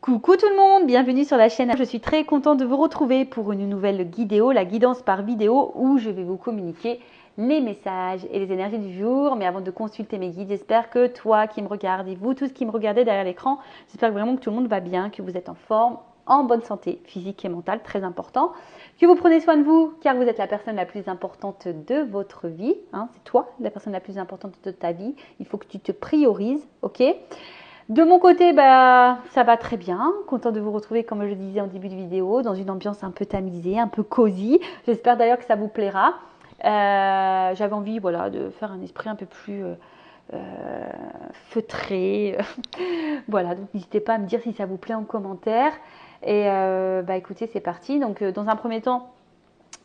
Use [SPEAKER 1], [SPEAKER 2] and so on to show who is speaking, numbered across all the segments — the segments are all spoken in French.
[SPEAKER 1] Coucou tout le monde, bienvenue sur la chaîne. Je suis très contente de vous retrouver pour une nouvelle vidéo, la guidance par vidéo, où je vais vous communiquer les messages et les énergies du jour. Mais avant de consulter mes guides, j'espère que toi qui me regardes et vous tous qui me regardez derrière l'écran, j'espère vraiment que tout le monde va bien, que vous êtes en forme, en bonne santé physique et mentale, très important. Que vous prenez soin de vous, car vous êtes la personne la plus importante de votre vie. C'est toi la personne la plus importante de ta vie. Il faut que tu te priorises, ok ? De mon côté, ça va très bien. Content de vous retrouver, comme je le disais en début de vidéo, dans une ambiance un peu tamisée, un peu cosy. J'espère d'ailleurs que ça vous plaira. J'avais envie de faire un esprit un peu plus feutré. Voilà, donc n'hésitez pas à me dire si ça vous plaît en commentaire. Et écoutez, c'est parti. Donc, dans un premier temps,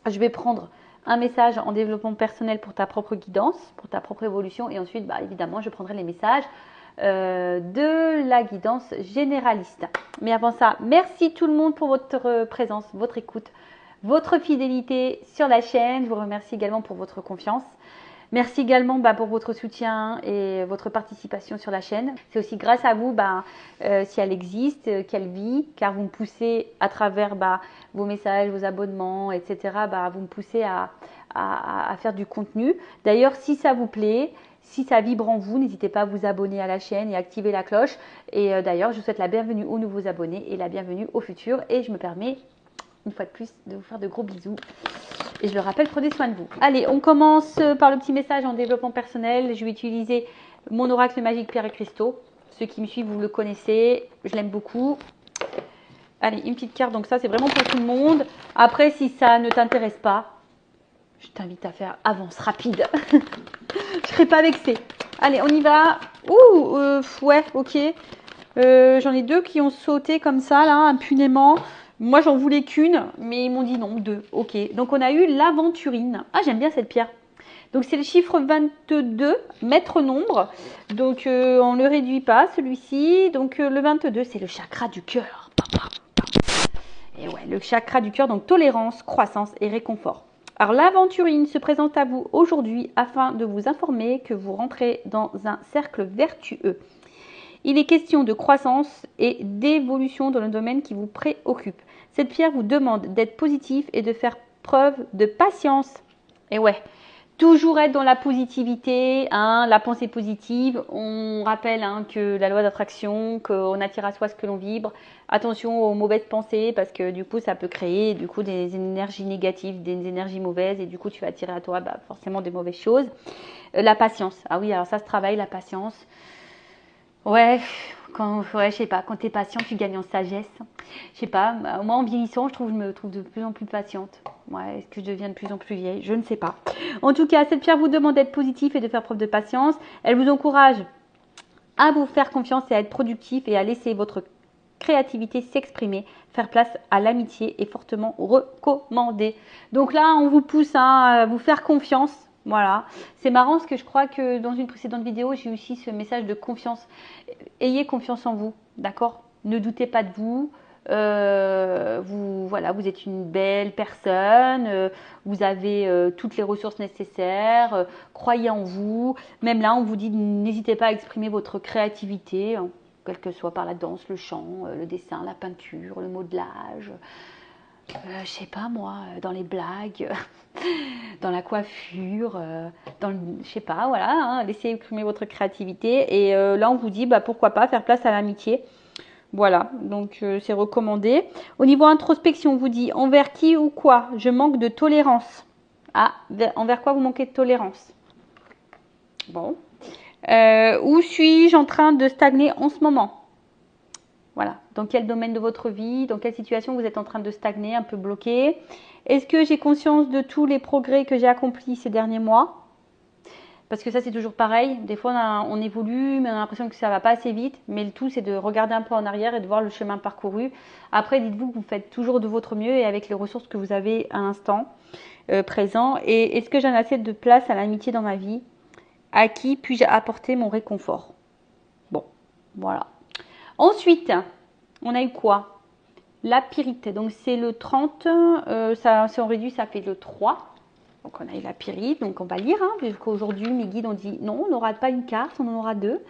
[SPEAKER 1] je vais prendre un message en développement personnel pour ta propre guidance, pour ta propre évolution. Et ensuite, évidemment, je prendrai les messages de la guidance généraliste. Mais avant ça, merci tout le monde pour votre présence, votre écoute, votre fidélité sur la chaîne. Je vous remercie également pour votre confiance. Merci également pour votre soutien et votre participation sur la chaîne. C'est aussi grâce à vous si elle existe, qu'elle vit, car vous me poussez à travers vos messages, vos abonnements, etc. Vous me poussez à faire du contenu. D'ailleurs, si ça vous plaît, si ça vibre en vous, n'hésitez pas à vous abonner à la chaîne et activer la cloche. Et d'ailleurs, je vous souhaite la bienvenue aux nouveaux abonnés et la bienvenue aux futurs. Et je me permets, une fois de plus, de vous faire de gros bisous. Et je le rappelle, prenez soin de vous. Allez, on commence par le petit message en développement personnel. Je vais utiliser mon oracle magique Pierre et Cristaux. Ceux qui me suivent, vous le connaissez. Je l'aime beaucoup. Allez, une petite carte. Donc ça, c'est vraiment pour tout le monde. Après, si ça ne t'intéresse pas, je t'invite à faire avance rapide. Je serai pas vexée. Allez, on y va. Ouais, ok. J'en ai deux qui ont sauté comme ça, là, impunément. Moi, j'en voulais qu'une, mais ils m'ont dit non, deux. Ok. Donc, on a eu l'aventurine. Ah, j'aime bien cette pierre. Donc, c'est le chiffre 22, maître nombre. Donc, on ne le réduit pas, celui-ci. Donc, le 22, c'est le chakra du cœur. Et ouais, le chakra du cœur, donc tolérance, croissance et réconfort. Alors, l'aventurine se présente à vous aujourd'hui afin de vous informer que vous rentrez dans un cercle vertueux. Il est question de croissance et d'évolution dans le domaine qui vous préoccupe. Cette pierre vous demande d'être positif et de faire preuve de patience. Et ouais, toujours être dans la positivité, la pensée positive. On rappelle que la loi d'attraction, qu'on attire à soi ce que l'on vibre. Attention aux mauvaises pensées parce que du coup, ça peut créer des énergies négatives, des énergies mauvaises et du coup, tu vas attirer à toi forcément des mauvaises choses. La patience. Ah oui, alors ça se travaille, la patience. Ouais, je sais pas, quand tu es patient, tu gagnes en sagesse. Je sais pas, moi en vieillissant, je me trouve de plus en plus patiente. Ouais, est-ce que je deviens de plus en plus vieille? Je ne sais pas. En tout cas, cette pierre vous demande d'être positif et de faire preuve de patience. Elle vous encourage à vous faire confiance et à être productif et à laisser votre créativité s'exprimer. Faire place à l'amitié est fortement recommandé. Donc là, on vous pousse à vous faire confiance. Voilà, c'est marrant parce que je crois que dans une précédente vidéo, j'ai eu aussi ce message de confiance. Ayez confiance en vous, d'accord? Ne doutez pas de vous. Vous êtes une belle personne. Vous avez toutes les ressources nécessaires. Croyez en vous. Même là, on vous dit n'hésitez pas à exprimer votre créativité, quel que soit par la danse, le chant, le dessin, la peinture, le modelage. Je sais pas moi, dans les blagues, dans la coiffure, je sais pas, voilà, laissez exprimer votre créativité. Et là, on vous dit, pourquoi pas faire place à l'amitié. Voilà, donc c'est recommandé. Au niveau introspection, on vous dit, envers qui ou quoi je manque de tolérance. Ah, envers quoi vous manquez de tolérance? Bon. Où suis-je en train de stagner en ce moment? Voilà, dans quel domaine de votre vie, dans quelle situation vous êtes en train de stagner, un peu bloqué? Est-ce que j'ai conscience de tous les progrès que j'ai accomplis ces derniers mois? Parce que ça, c'est toujours pareil. Des fois, on évolue, mais on a l'impression que ça ne va pas assez vite. Mais le tout, c'est de regarder un peu en arrière et de voir le chemin parcouru. Après, dites-vous que vous faites toujours de votre mieux et avec les ressources que vous avez à l'instant présent. Et est-ce que j'ai assez de place à l'amitié dans ma vie? À qui puis-je apporter mon réconfort? Bon, voilà. Ensuite, on a eu quoi? La pyrite. Donc, c'est le 30. Si on réduit, ça fait le 3. Donc, on a eu la pyrite, donc on va lire, hein, puisqu'aujourd'hui, mes guides ont dit non, on n'aura pas une carte, on en aura deux.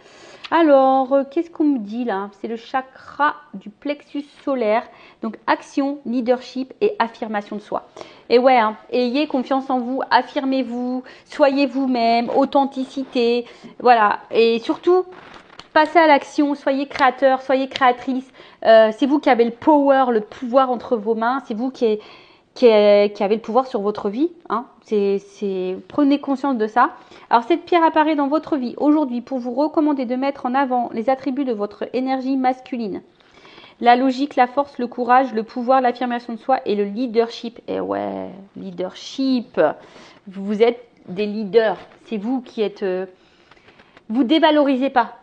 [SPEAKER 1] Alors, qu'est-ce qu'on me dit là? C'est le chakra du plexus solaire. Donc, action, leadership et affirmation de soi. Et ouais, hein, ayez confiance en vous, affirmez-vous, soyez vous-même, authenticité. Voilà. Et surtout, passez à l'action, soyez créateur, soyez créatrice. C'est vous qui avez le power, le pouvoir entre vos mains. C'est vous qui avez le pouvoir sur votre vie. Hein. Prenez conscience de ça. Alors, cette pierre apparaît dans votre vie aujourd'hui pour vous recommander de mettre en avant les attributs de votre énergie masculine. La logique, la force, le courage, le pouvoir, l'affirmation de soi et le leadership. Et ouais, leadership. Vous êtes des leaders. C'est vous qui êtes... vous dévalorisez pas.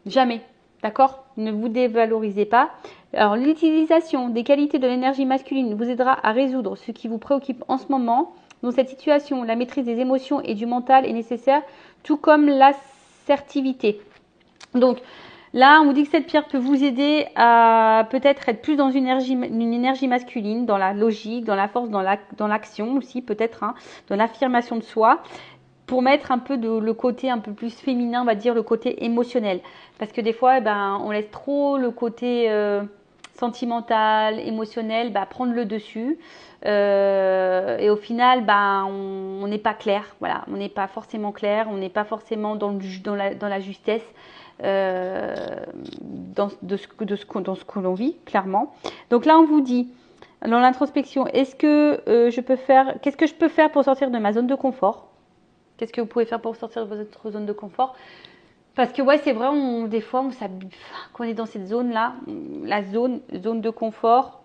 [SPEAKER 1] Jamais. D'accord? Ne vous dévalorisez pas. Alors, l'utilisation des qualités de l'énergie masculine vous aidera à résoudre ce qui vous préoccupe en ce moment. Dans cette situation, la maîtrise des émotions et du mental est nécessaire, tout comme l'assertivité. Donc, là, on vous dit que cette pierre peut vous aider à peut-être être plus dans une énergie masculine, dans la logique, dans la force, dans l'action aussi, peut-être, hein, dans l'affirmation de soi, pour mettre un peu le côté un peu plus féminin, on va dire le côté émotionnel. Parce que des fois, on laisse trop le côté sentimental, émotionnel, prendre le dessus. Et au final, on n'est pas clair. Voilà, on n'est pas forcément clair, on n'est pas forcément dans la justesse. Dans ce que l'on vit, clairement. Donc là, on vous dit, dans l'introspection, qu'est-ce que je peux faire pour sortir de ma zone de confort? Qu'est-ce que vous pouvez faire pour sortir de votre zone de confort? Parce que ouais, c'est vrai, des fois, quand on est dans cette zone-là, la zone de confort,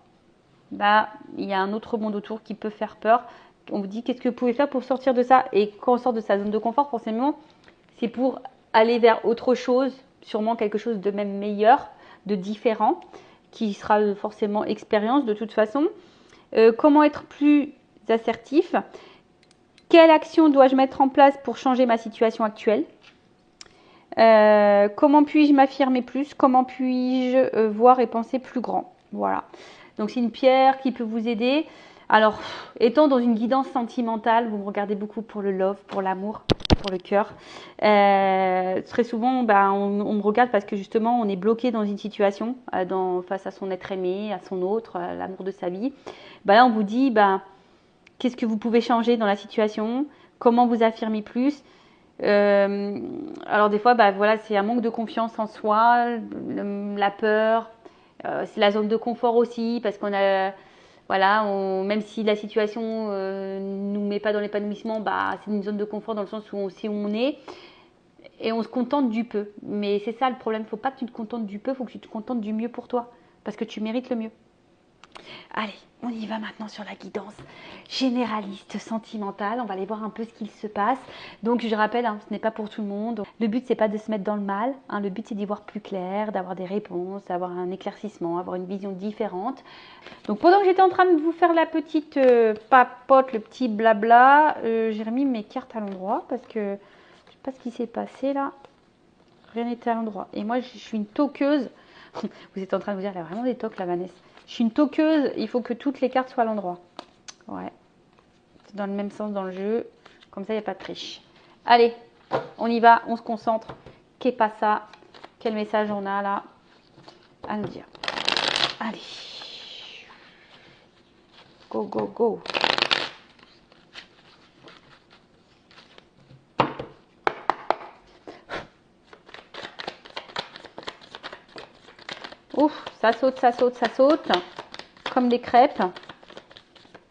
[SPEAKER 1] il y a un autre monde autour qui peut faire peur. On vous dit, qu'est-ce que vous pouvez faire pour sortir de ça? Et quand on sort de sa zone de confort, forcément, c'est pour aller vers autre chose, sûrement quelque chose de même meilleur, de différent, qui sera forcément expérience de toute façon. Comment être plus assertif? Quelle action dois-je mettre en place pour changer ma situation actuelle? Comment puis-je m'affirmer plus? Comment puis-je voir et penser plus grand? Voilà. Donc, c'est une pierre qui peut vous aider. Alors, étant dans une guidance sentimentale, vous me regardez beaucoup pour le love, pour l'amour, pour le cœur. Très souvent, on me regarde parce que justement, on est bloqué dans une situation, face à son être aimé, à son autre, à l'amour de sa vie. Là, on vous dit, qu'est-ce que vous pouvez changer dans la situation? Comment vous affirmer plus? Alors des fois, voilà, c'est un manque de confiance en soi, la peur. C'est la zone de confort aussi, parce qu'on a, voilà, même si la situation nous met pas dans l'épanouissement, c'est une zone de confort dans le sens où on sait où on est et on se contente du peu. Mais c'est ça le problème. Il ne faut pas que tu te contentes du peu, il faut que tu te contentes du mieux pour toi, parce que tu mérites le mieux. Allez, on y va maintenant sur la guidance généraliste, sentimentale. On va aller voir un peu ce qu'il se passe. Donc, je rappelle, ce n'est pas pour tout le monde. Le but, c'est pas de se mettre dans le mal. Le but, c'est d'y voir plus clair, d'avoir des réponses, d'avoir un éclaircissement, avoir une vision différente. Donc, pendant que j'étais en train de vous faire la petite papote, le petit blabla, j'ai remis mes cartes à l'endroit parce que je ne sais pas ce qui s'est passé là. Rien n'était à l'endroit. Et moi, je suis une toqueuse. Vous êtes en train de vous dire, elle a vraiment des toques, la Vanessa. Je suis une toqueuse, il faut que toutes les cartes soient à l'endroit. Ouais. C'est dans le même sens dans le jeu. Comme ça, il n'y a pas de triche. Allez, on y va, on se concentre. Qu'est pas ça? Quel message on a là à nous dire? Allez. Go, go, go. Ouf, ça saute, ça saute, ça saute. Comme des crêpes.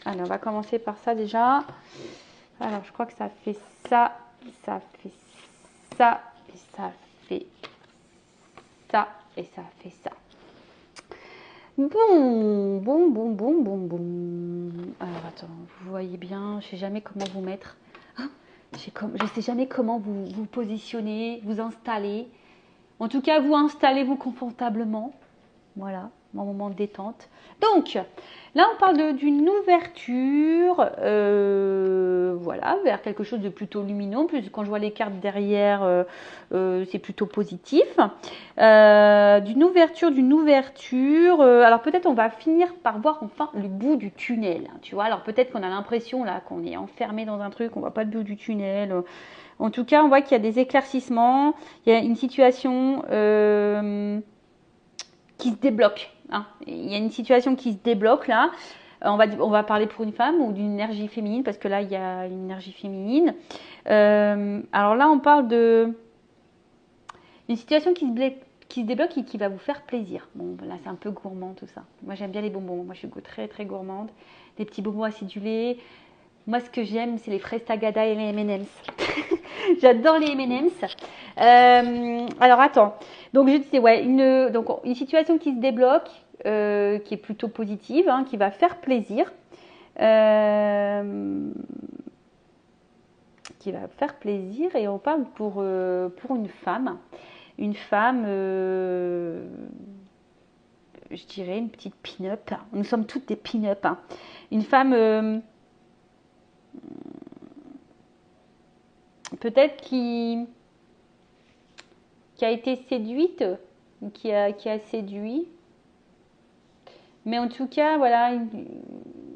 [SPEAKER 1] Allez, on va commencer par ça déjà. Alors, je crois que ça fait ça, ça fait ça, et ça fait ça, et ça fait ça. Bon. Alors, attends, vous voyez bien, je sais jamais comment vous mettre. Je sais jamais comment vous positionner, vous installer. En tout cas, vous installez-vous confortablement. Voilà, mon moment de détente. Donc, là, on parle d'une ouverture, voilà, vers quelque chose de plutôt lumineux. En plus, quand je vois les cartes derrière, c'est plutôt positif. D'une ouverture. Alors, peut-être on va finir par voir enfin le bout du tunnel. Tu vois, alors peut-être qu'on a l'impression là qu'on est enfermé dans un truc, on voit pas le bout du tunnel. En tout cas, on voit qu'il y a des éclaircissements, il y a une situation qui se débloque. Hein. Il y a une situation qui se débloque là. On va parler pour une femme ou d'une énergie féminine, parce que là, il y a une énergie féminine. Alors là, on parle de une situation qui se débloque et qui va vous faire plaisir. Bon, là, c'est un peu gourmand tout ça. Moi, j'aime bien les bonbons. Moi, je suis très, très gourmande. Des petits bonbons acidulés. Moi, ce que j'aime, c'est les fraises Tagada et les M&M's. J'adore les M&M's. Alors, attends. Donc, je disais, ouais, une situation qui se débloque, qui est plutôt positive, hein, qui va faire plaisir. Qui va faire plaisir. Et on parle pour une femme. Une femme, je dirais, une petite pin-up. Nous sommes toutes des pin-up. Hein. Une femme... peut-être qui a été séduite, qui a séduit. Mais en tout cas, voilà,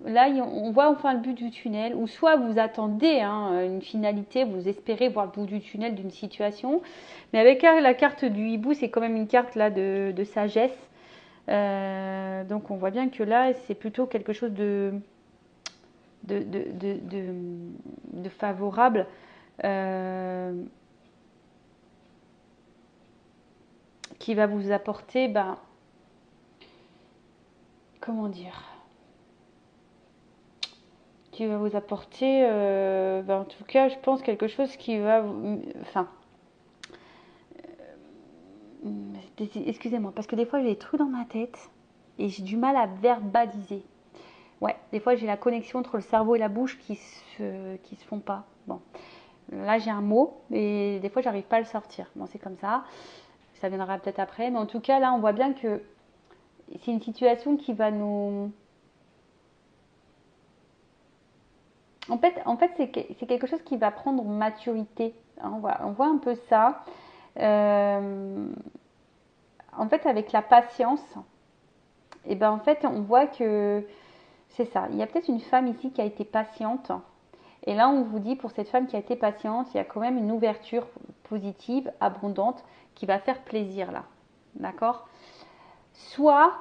[SPEAKER 1] là, on voit enfin le but du tunnel. Ou soit vous attendez une finalité, vous espérez voir le bout du tunnel d'une situation. Mais avec la carte du hibou, c'est quand même une carte là de sagesse. Donc on voit bien que là, c'est plutôt quelque chose de favorable. Qui va vous apporter, comment dire, qui va vous apporter, en tout cas, je pense quelque chose qui va, enfin, excusez-moi, parce que des fois j'ai des trucs dans ma tête et j'ai du mal à verbaliser. Ouais, des fois j'ai la connexion entre le cerveau et la bouche qui se font pas. Bon, là j'ai un mot et des fois j'arrive pas à le sortir. Bon, c'est comme ça. Ça viendra peut-être après, mais en tout cas là on voit bien que c'est une situation qui va nous... En fait c'est quelque chose qui va prendre maturité. Hein, on voit un peu ça. En fait, avec la patience, et en fait, on voit que c'est ça. Il y a peut-être une femme ici qui a été patiente. Et là, on vous dit, pour cette femme qui a été patiente, il y a quand même une ouverture positive, abondante, qui va faire plaisir là. D'accord ? Soit,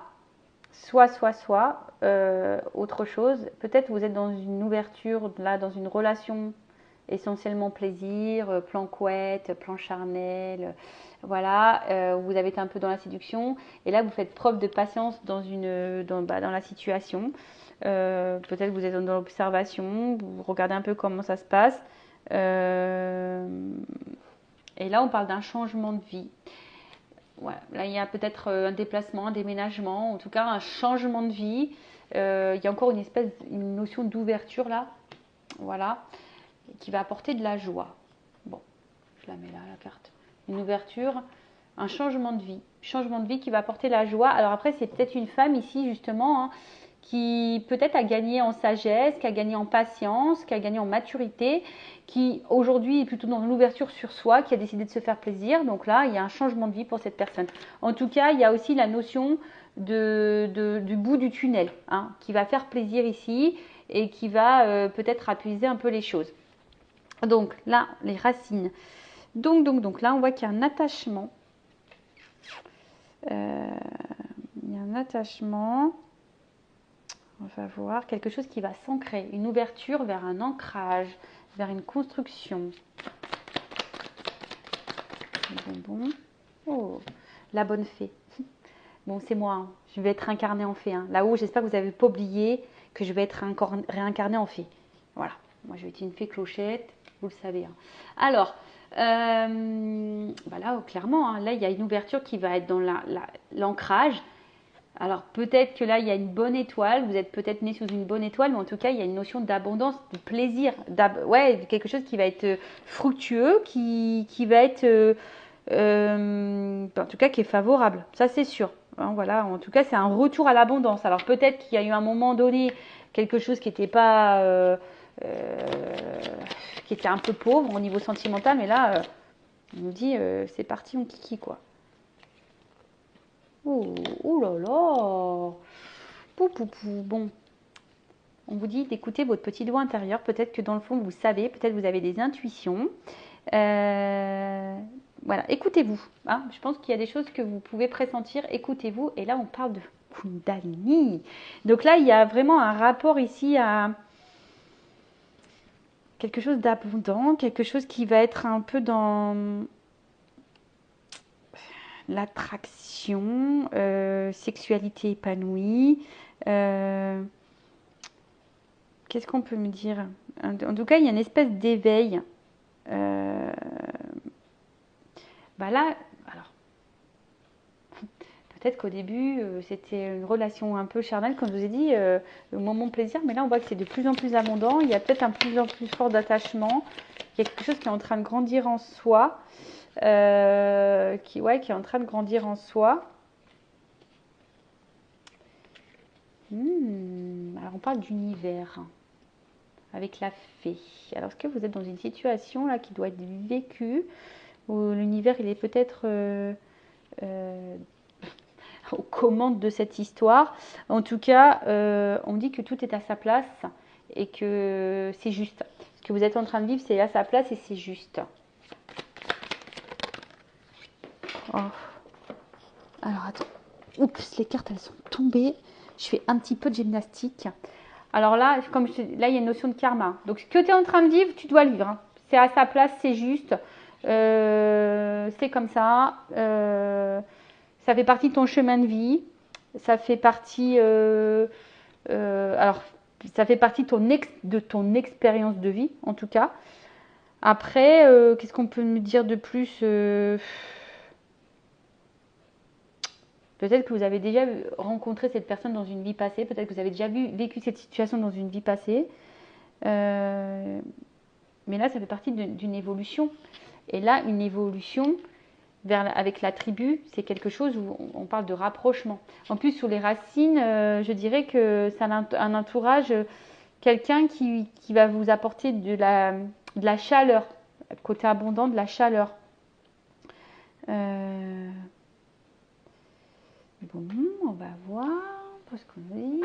[SPEAKER 1] autre chose. Peut-être vous êtes dans une ouverture, là, dans une relation essentiellement plaisir, plan couette, plan charnel, voilà, vous avez été un peu dans la séduction et là vous faites preuve de patience dans la situation. Peut-être vous êtes dans l'observation, vous regardez un peu comment ça se passe. Et là on parle d'un changement de vie. Voilà. Là, il y a peut-être un déplacement, un déménagement, en tout cas un changement de vie. Il y a encore une notion d'ouverture là, voilà, qui va apporter de la joie. Bon, je la mets là, la carte. Une ouverture, un changement de vie qui va apporter la joie. Alors après, c'est peut-être une femme ici justement qui peut-être a gagné en sagesse, qui a gagné en patience, qui a gagné en maturité, qui aujourd'hui est plutôt dans l'ouverture sur soi, qui a décidé de se faire plaisir. Donc là, il y a un changement de vie pour cette personne. En tout cas, il y a aussi la notion du bout du tunnel, qui va faire plaisir ici et qui va peut-être apaiser un peu les choses. Donc là, les racines. Donc là, on voit qu'il y a un attachement. Il y a un attachement. On va voir quelque chose qui va s'ancrer. Une ouverture vers un ancrage, vers une construction. Bonbon. Oh, la bonne fée. Bon, c'est moi. Je vais être incarnée en fée. Là-haut, j'espère que vous n'avez pas oublié que je vais être réincarnée en fée. Voilà. Moi, je vais être une fée clochette. Vous le savez. Alors, là, clairement, là, il y a une ouverture qui va être dans l'ancrage. Alors, peut-être que là, il y a une bonne étoile. Vous êtes peut-être né sous une bonne étoile, mais en tout cas, il y a une notion d'abondance, de plaisir. Quelque chose qui va être fructueux, qui va être... en tout cas, qui est favorable. Ça, c'est sûr. Hein, voilà, en tout cas, c'est un retour à l'abondance. Alors peut-être qu'il y a eu un moment donné quelque chose qui n'était pas, qui était un peu pauvre au niveau sentimental, mais là, on nous dit, c'est parti, on kiki quoi. Oh, oh là là, pou, pou, pou. Bon, on vous dit d'écouter votre petit doigt intérieur. Peut-être que dans le fond, vous savez, peut-être vous avez des intuitions. Voilà, écoutez-vous. Hein. Je pense qu'il y a des choses que vous pouvez pressentir. Écoutez-vous. Et là, on parle de Kundalini. Donc là, il y a vraiment un rapport ici à quelque chose d'abondant, quelque chose qui va être un peu dans l'attraction, sexualité épanouie. Qu'est-ce qu'on peut me dire? En tout cas, il y a une espèce d'éveil. Bah là, alors, peut-être qu'au début, c'était une relation un peu charnelle, comme je vous ai dit, le moment plaisir, mais là, on voit que c'est de plus en plus abondant. Il y a peut-être un plus en plus fort d'attachement. Il y a quelque chose qui est en train de grandir en soi, qui est en train de grandir en soi. Alors, on parle d'univers avec la fée. Alors, est-ce que vous êtes dans une situation là qui doit être vécue, où l'univers, il est peut-être aux commandes de cette histoire. En tout cas, on dit que tout est à sa place et que c'est juste. Ce que vous êtes en train de vivre, c'est à sa place et c'est juste. Oh. Alors, attends. Oups, les cartes, elles sont tombées. Je fais un petit peu de gymnastique. Alors là, comme là, il y a une notion de karma. Donc, ce que tu es en train de vivre, tu dois le vivre. Hein. C'est à sa place, c'est juste. C'est comme ça. Ça fait partie de ton chemin de vie. Ça fait partie, alors, ça fait partie de ton expérience de vie, en tout cas. Après, qu'est-ce qu'on peut me dire de plus? Peut-être que vous avez déjà rencontré cette personne dans une vie passée. Peut-être que vous avez déjà vécu cette situation dans une vie passée. Mais là, ça fait partie d'une évolution. Et là, une évolution avec la tribu, c'est quelque chose où on parle de rapprochement. En plus, sous les racines, je dirais que c'est un entourage, quelqu'un qui va vous apporter de la chaleur, côté abondant, de la chaleur. Bon, on va voir ce qu'on dit.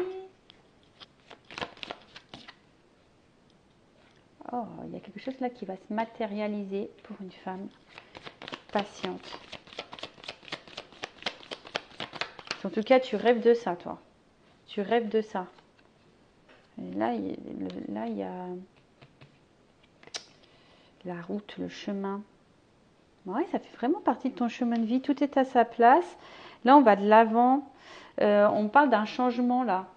[SPEAKER 1] Oh, il y a quelque chose là qui va se matérialiser pour une femme patiente. En tout cas, tu rêves de ça, toi. Tu rêves de ça. Et là, il y a la route, le chemin. Ouais, ça fait vraiment partie de ton chemin de vie. Tout est à sa place. Là, on va de l'avant. On parle d'un changement, là.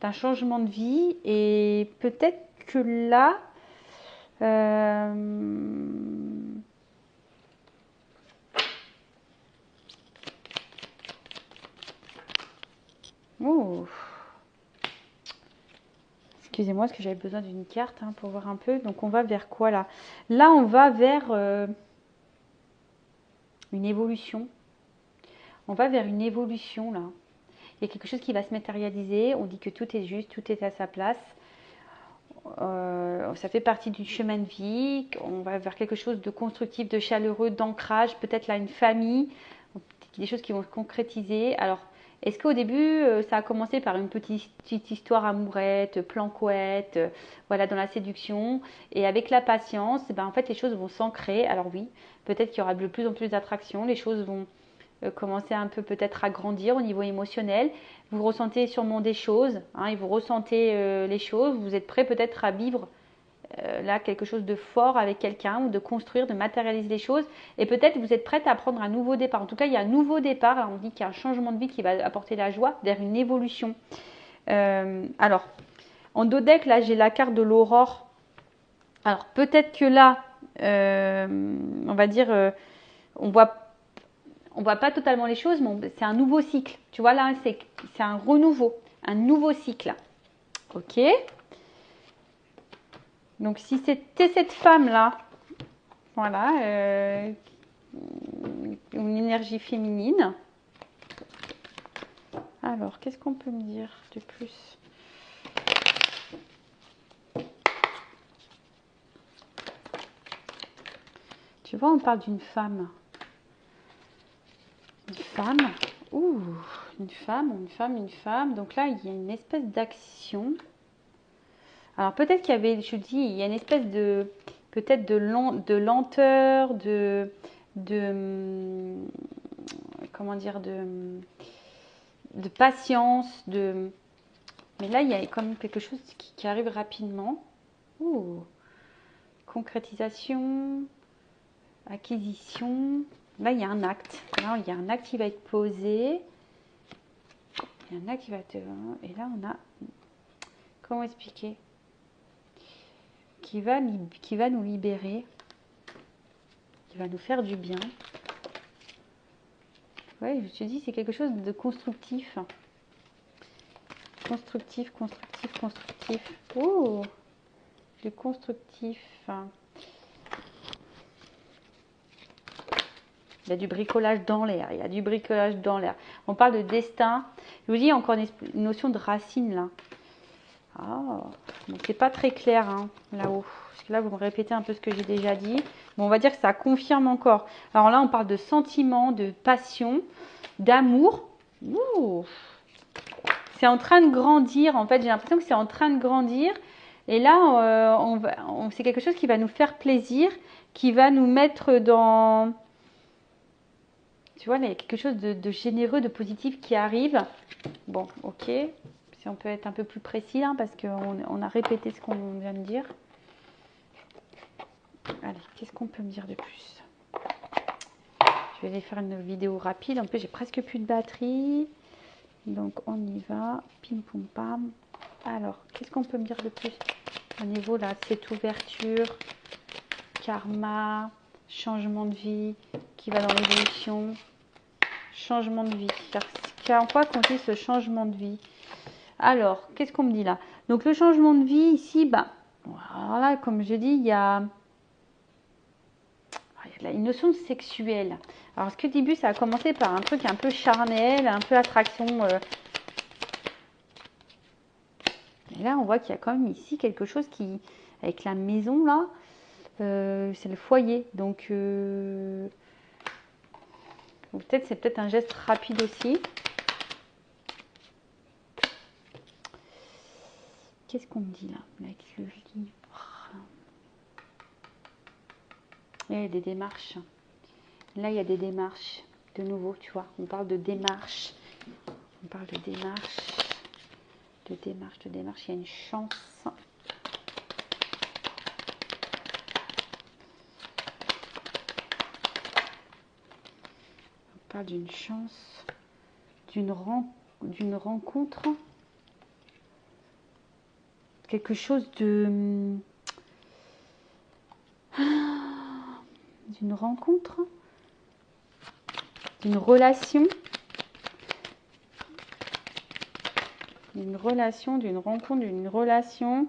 [SPEAKER 1] D'un changement de vie. Et peut-être que là... Oh. Excusez-moi, parce que j'avais besoin d'une carte pour voir un peu. Donc, on va vers quoi là? Là, on va vers une évolution. On va vers une évolution là. Il y a quelque chose qui va se matérialiser. On dit que tout est juste, tout est à sa place. Ça fait partie du chemin de vie. On va vers quelque chose de constructif, de chaleureux, d'ancrage. Peut-être là, une famille. Des choses qui vont se concrétiser. Alors, est-ce qu'au début, ça a commencé par une petite histoire amourette, planquette, voilà, dans la séduction, et avec la patience, en fait, les choses vont s'ancrer. Alors oui, peut-être qu'il y aura de plus en plus d'attraction, les choses vont commencer un peu peut-être à grandir au niveau émotionnel. Vous ressentez sûrement des choses, et vous ressentez les choses. Vous êtes prêt peut-être à vivre là quelque chose de fort avec quelqu'un ou de construire, de matérialiser les choses. Et peut-être vous êtes prête à prendre un nouveau départ. En tout cas, il y a un nouveau départ. Alors, on dit qu'il y a un changement de vie qui va apporter la joie vers une évolution. Alors, en dos deck, là, j'ai la carte de l'aurore. Alors, peut-être que là, on va dire, on voit pas totalement les choses, mais c'est un nouveau cycle. Tu vois, là, c'est un renouveau, un nouveau cycle. Ok. Donc, si c'était cette femme-là, voilà, une énergie féminine, Alors, qu'est-ce qu'on peut me dire de plus? Tu vois, on parle d'une femme. Une femme. Ouh, une femme, une femme, une femme. Donc là, il y a une espèce d'action. Alors peut-être qu'il y avait, je dis, il y a une espèce de, peut-être de lenteur, de, comment dire, de patience, mais là, il y a quand même quelque chose qui arrive rapidement. Ouh, concrétisation, acquisition. Là, il y a un acte. Là, il y a un acte qui va être posé. Il y a un acte qui va être... Et là, on a... Comment expliquer? Qui va nous libérer. Qui va nous faire du bien. Ouais, je me suis dit, c'est quelque chose de constructif. Constructif, constructif, constructif. Oh, du constructif. Il y a du bricolage dans l'air. Il y a du bricolage dans l'air. On parle de destin. Je vous dis, encore une notion de racine là. Ah, bon, c'est pas très clair hein, là-haut. Parce que là, vous me répétez un peu ce que j'ai déjà dit. Bon, on va dire que ça confirme encore. Alors là, on parle de sentiments, de passion, d'amour. Ouh, c'est en train de grandir. En fait, j'ai l'impression que c'est en train de grandir. Et là, c'est quelque chose qui va nous faire plaisir, qui va nous mettre dans... Tu vois, là, il y a quelque chose de généreux, de positif qui arrive. Bon, ok. Si on peut être un peu plus précis, hein, parce qu'on a répété ce qu'on vient de dire. Allez, qu'est-ce qu'on peut me dire de plus? Je vais aller faire une vidéo rapide. En plus, j'ai presque plus de batterie. Donc, on y va. Pim, pom, pam. Alors, qu'est-ce qu'on peut me dire de plus au niveau là, de cette ouverture, karma, changement de vie qui va dans l'évolution, changement de vie. En quoi consiste ce changement de vie? Alors, qu'est-ce qu'on me dit là? Donc, le changement de vie ici, bah, alors là, comme je dis, il y a une notion sexuelle. Alors, ce que au début, ça a commencé par un truc un peu charnel, un peu attraction. Et là, on voit qu'il y a quand même ici quelque chose qui, avec la maison là, c'est le foyer. Donc, peut-être c'est peut-être un geste rapide aussi. Qu'est-ce qu'on me dit là avec le livre? Là, il y a des démarches. Là, il y a des démarches. De nouveau, tu vois, on parle de démarches. On parle de démarches. De démarches, de démarches. Il y a une chance. On parle d'une chance. D'une rencontre. Quelque chose de... D'une rencontre. D'une relation. D'une relation, d'une rencontre, d'une relation.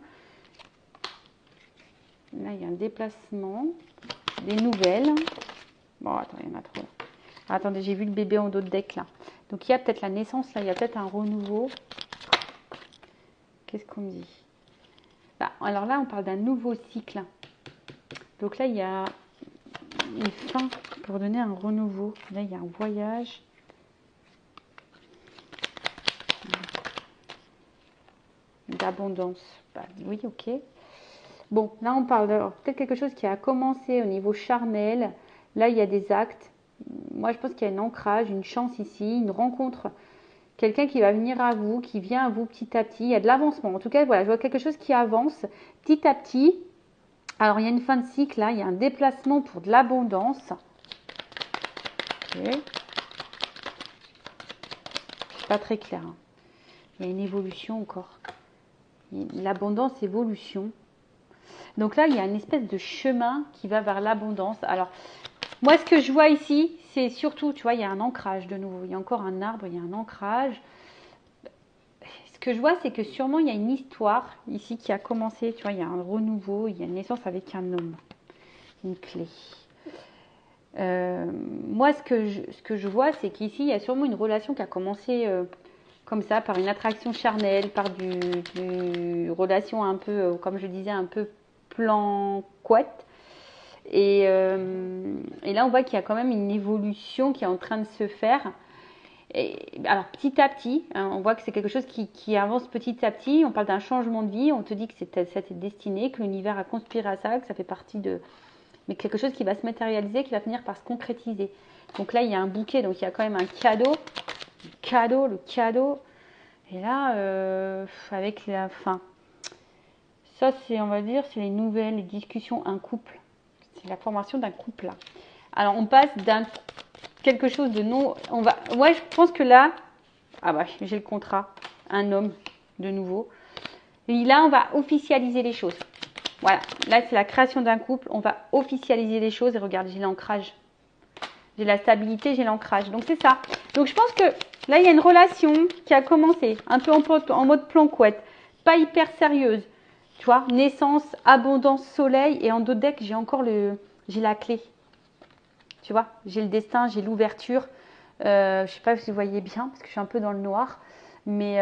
[SPEAKER 1] Là, il y a un déplacement. Des nouvelles. Bon, attends, il y en a trop. Attendez, j'ai vu le bébé en dos de deck là. Donc, il y a peut-être la naissance là, il y a peut-être un renouveau. Qu'est-ce qu'on me dit? Bah, alors là, on parle d'un nouveau cycle. Donc là, il y a une fin pour donner un renouveau. Là, il y a un voyage. D'abondance. Bah, oui, ok. Bon, là, on parle de peut-être quelque chose qui a commencé au niveau charnel. Là, il y a des actes. Moi, je pense qu'il y a un ancrage, une chance ici, une rencontre. Quelqu'un qui va venir à vous, qui vient à vous petit à petit. Il y a de l'avancement. En tout cas, voilà, je vois quelque chose qui avance petit à petit. Alors, il y a une fin de cycle, là. Il y a un déplacement pour de l'abondance. Okay. C'est pas très clair. Hein. Il y a une évolution encore. L'abondance, évolution. Donc là, il y a une espèce de chemin qui va vers l'abondance. Alors, moi, ce que je vois ici, c'est surtout, tu vois, il y a un ancrage de nouveau. Il y a encore un arbre, il y a un ancrage. Ce que je vois, c'est que sûrement, il y a une histoire ici qui a commencé. Tu vois, il y a un renouveau, il y a une naissance avec un homme. Une clé. Moi, ce que je vois, c'est qu'ici, il y a sûrement une relation qui a commencé comme ça, par une attraction charnelle, par du relation un peu, comme je disais, un peu plan couette. Et là, on voit qu'il y a quand même une évolution qui est en train de se faire. Et, alors, petit à petit, hein, on voit que c'est quelque chose qui avance petit à petit. On parle d'un changement de vie. On te dit que ça t'est destiné, que l'univers a conspiré à ça, que ça fait partie de... Mais quelque chose qui va se matérialiser, qui va finir par se concrétiser. Donc là, il y a un bouquet. Donc, il y a quand même un cadeau. Le cadeau. Et là, avec la fin. Ça, c'est, on va dire, c'est les nouvelles, les discussions, un couple. C'est la formation d'un couple là. Alors on passe d'un quelque chose de non. On va. Ouais, je pense que là. Ah bah j'ai le contrat. Un homme de nouveau. Et là on va officialiser les choses. Voilà. Là c'est la création d'un couple. On va officialiser les choses. Et regarde, j'ai l'ancrage. J'ai la stabilité, j'ai l'ancrage. Donc c'est ça. Donc je pense que là il y a une relation qui a commencé. Un peu en mode plan couette. Pas hyper sérieuse. Tu vois, naissance, abondance, soleil. Et en dos de deck, j'ai encore j'ai la clé. Tu vois, j'ai le destin, j'ai l'ouverture. Je ne sais pas si vous voyez bien, parce que je suis un peu dans le noir. Mais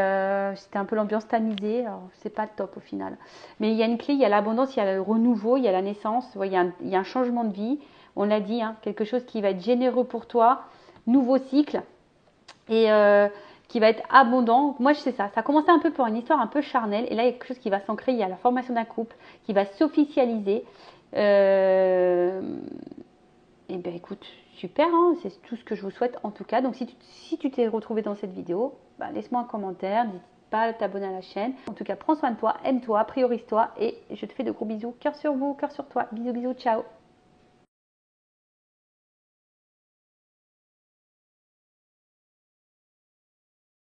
[SPEAKER 1] c'était un peu l'ambiance tamisée. Alors, c'est pas top au final. Mais il y a une clé, il y a l'abondance, il y a le renouveau, il y a la naissance. Vous voyez, il y a un changement de vie. On l'a dit, hein, quelque chose qui va être généreux pour toi. Nouveau cycle. Et qui va être abondant. Moi, je sais ça. Ça a commencé un peu pour une histoire un peu charnelle. Et là, il y a quelque chose qui va s'ancrer. Il y a la formation d'un couple qui va s'officialiser. Et bien, écoute, super. Hein, c'est tout ce que je vous souhaite en tout cas. Donc, si tu t'es retrouvé dans cette vidéo, bah, laisse-moi un commentaire. N'hésite pas à t'abonner à la chaîne. En tout cas, prends soin de toi, aime-toi, priorise-toi. Et je te fais de gros bisous. Cœur sur vous, cœur sur toi. Bisous, bisous, ciao.